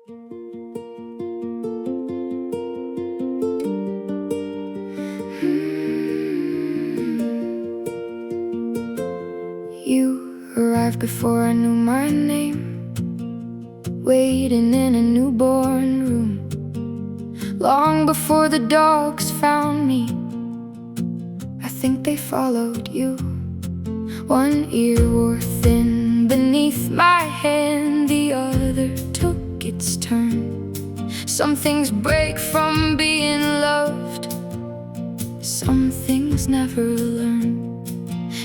You arrived before I knew my name, waiting in a newborn room. Long before the dogs found me, I think they followed you. One ear wore thin beneath my hand, the other took its turn. Some things break from being loved, some things never learn.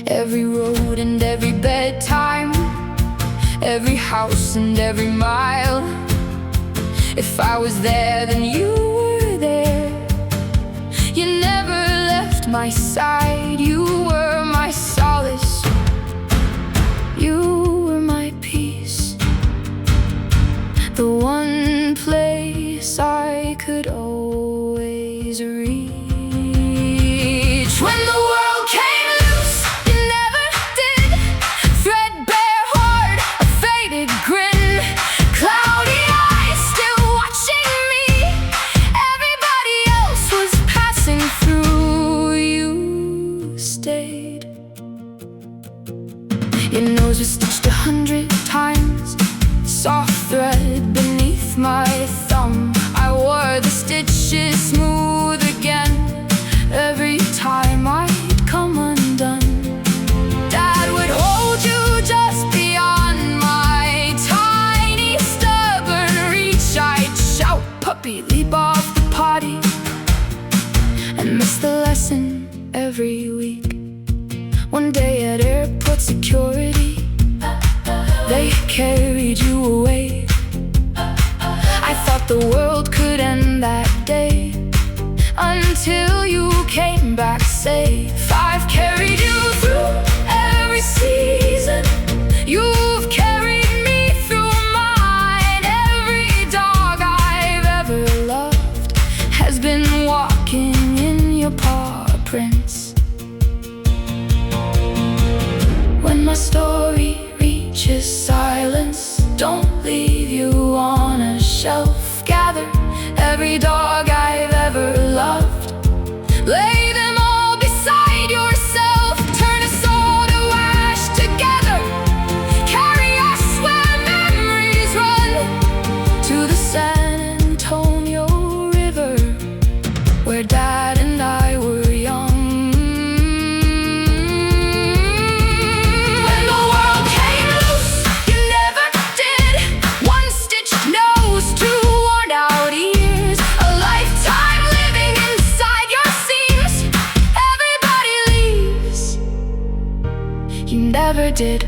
Every road and every bedtime, every house and every mile. If I was there, then you were there. You never left my side. You were my solace, you were my peace, the one place I could always reach. When the world came loose, you never did. Threadbare heart, a faded grin, cloudy eyes still watching me. Everybody else was passing through, you stayed. Your nose was stitched 100 times, soft thread beneath my thumb. I wore the stitches smooth again every time I'd come undone. Dad would hold you just beyond my tiny stubborn reach. I'd shout, "Puppy, leap off the potty," and miss the lesson every week. One day at airport security, they carried you away. I thought the world could end that day, until you came back safe. I've carried you through every season, you've carried me through mine. Every dog I've ever loved has been walking in your paw prints. When my story reaches silence, don't leave you on a shelf. Gather every dog I've ever loved, lay them all beside yourself. Turn us all to ash together, carry us where memories run, to the San Antonio River, where Dad and I were young. When the world came loose, you never did. One stitched nose, two worn out ears, a lifetime living inside your seams. Everybody leaves, you never did.